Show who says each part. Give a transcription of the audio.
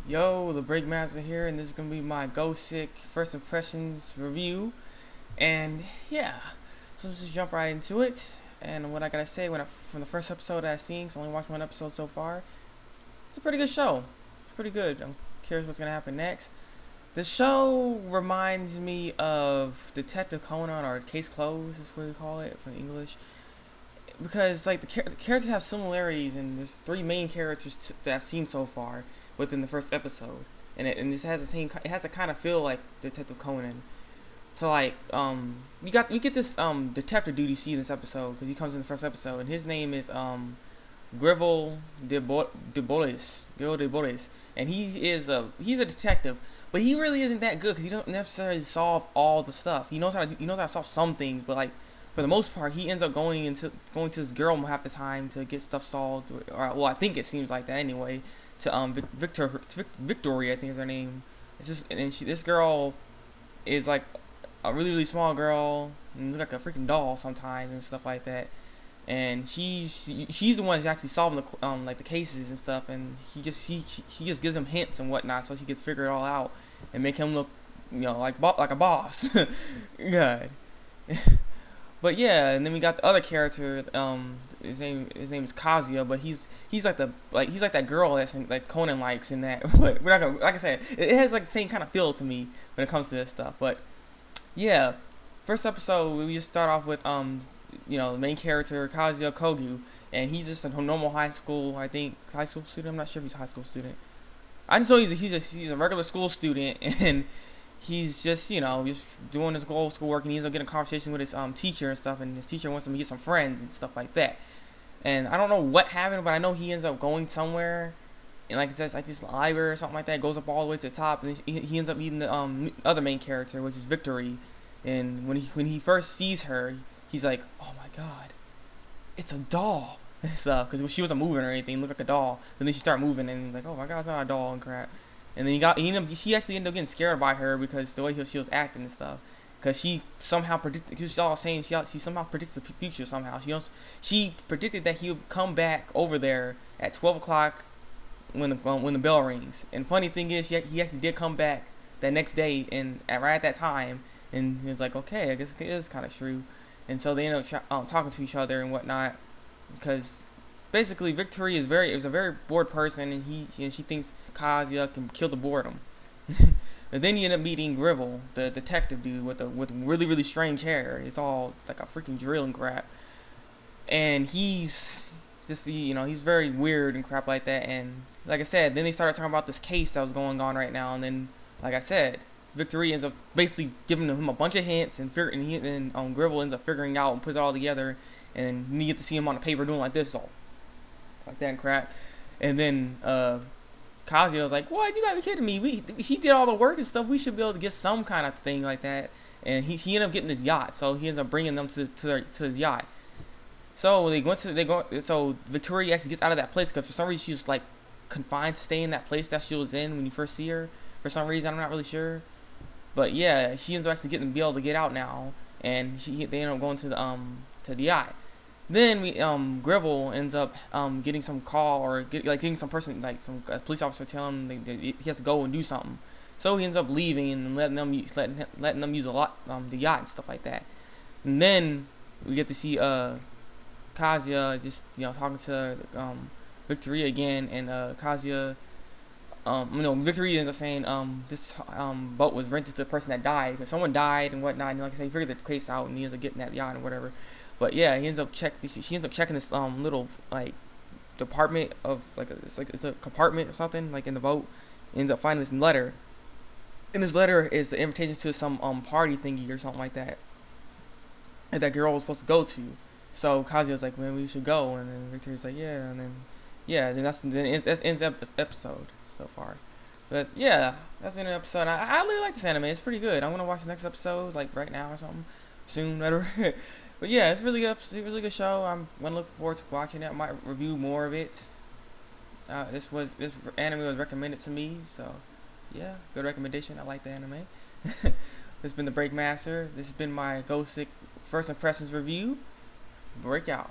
Speaker 1: Yo, Thabreakmasta here, and this is gonna be my GoSick first impressions review. And yeah, so let's just jump right into it. And what I gotta say, from the first episode that I've seen, so I only watched one episode so far. It's a pretty good show. It's pretty good. I'm curious what's gonna happen next. The show reminds me of Detective Conan, or Case Closed is what we call it from English, because like the characters have similarities, and there's three main characters that I've seen so far within the first episode, and this has the same. It has a kind of feel like Detective Conan. So like you get this detective dude you see in this episode, because he comes in the first episode, and his name is Greville de Boris, and he's a detective, but he really isn't that good because he don't necessarily solve all the stuff. He knows how to solve some things, but like for the most part, he ends up going to this girl half the time to get stuff solved, or well, I think it seems like that anyway. To Victoria, I think is her name. It's just, and this girl is like a really small girl, and looks like a freaking doll sometimes and stuff like that. And she's the one who's actually solving the like the cases and stuff, and he just gives him hints and whatnot, so she gets figure it all out and make him look, like a boss. God. But yeah, and then we got the other character. His name is Kazuya, but he's like that girl that's like Conan likes in that. But we're not gonna, like I said, it has like the same kind of feel to me when it comes to this stuff. But yeah, first episode we just start off with the main character Kazuya Kogyu, and he's just a normal high school student. I'm not sure if he's a high school student. I just know he's a regular school student, and he's just just doing his schoolwork, and he ends up getting a conversation with his teacher and stuff, and his teacher wants him to get some friends and stuff like that. And I don't know what happened, but I know he ends up going somewhere, and like it says, like this library or something like that, goes up all the way to the top, and he ends up meeting the other main character, which is Victory. And when he first sees her, he's like, oh my god, it's a doll and stuff, because she wasn't moving or anything, looked like a doll. And then she started moving, and he's like, oh my god, it's not a doll and crap. And then he actually ended up getting scared by her because the way she was acting and stuff. Because she somehow predicted, she was all saying she somehow predicts the future somehow. She predicted that he would come back over there at 12 o'clock when the bell rings. And funny thing is, he actually did come back that next day, and right at that time. And he was like, okay, I guess it is kind of true. And so they ended up talking to each other and whatnot, because basically Victory is a very bored person, and she thinks Kazuya can kill the boredom. And then you end up meeting Greville, the detective dude with really strange hair. It's all like a freaking drill and crap. And he's just he's very weird and crap like that. And like I said, then they started talking about this case that was going on right now. And then, like I said, Victory ends up basically giving him a bunch of hints, and Greville ends up figuring out and puts it all together. And you get to see him on the paper doing like this, all like that and crap. And then Kazuya was like, what, you gotta be kidding me, he did all the work and stuff, we should be able to get some kind of thing like that. And he ended up getting this yacht, so he ends up bringing them to his yacht. So so Victoria actually gets out of that place, because for some reason she's like confined to stay in that place that she was in when you first see her. For some reason, I'm not really sure. But yeah, she ends up actually be able to get out now, and they end up going to the yacht. Then Greville ends up getting some call, or getting some person, like a police officer telling him he has to go and do something. So he ends up leaving and letting them use a lot the yacht and stuff like that. And then we get to see Kazuya just talking to Victoria again, and Kazuya Victoria ends up saying this boat was rented to the person that died, because someone died and whatnot. And like I said, he figured the case out, and he ends up getting that yacht and whatever. But yeah, she ends up checking this little like department of it's a compartment or something like in the boat. Ends up finding this letter, and this letter is the invitation to some party thingy or something like that that girl was supposed to go to. So Kazuya's like, man, we should go, and then Victoria's like, yeah, and then that ends the episode so far. But yeah, that's the end of the episode. I really like this anime. It's pretty good. I'm gonna watch the next episode like right now or something soon, whatever. But yeah, it's really good. It's a really good show. I'm gonna look forward to watching it. I might review more of it. This anime was recommended to me, so yeah, good recommendation. I like the anime. This has been the Thabreakmasta. This has been my GoSick first impressions review. Break out.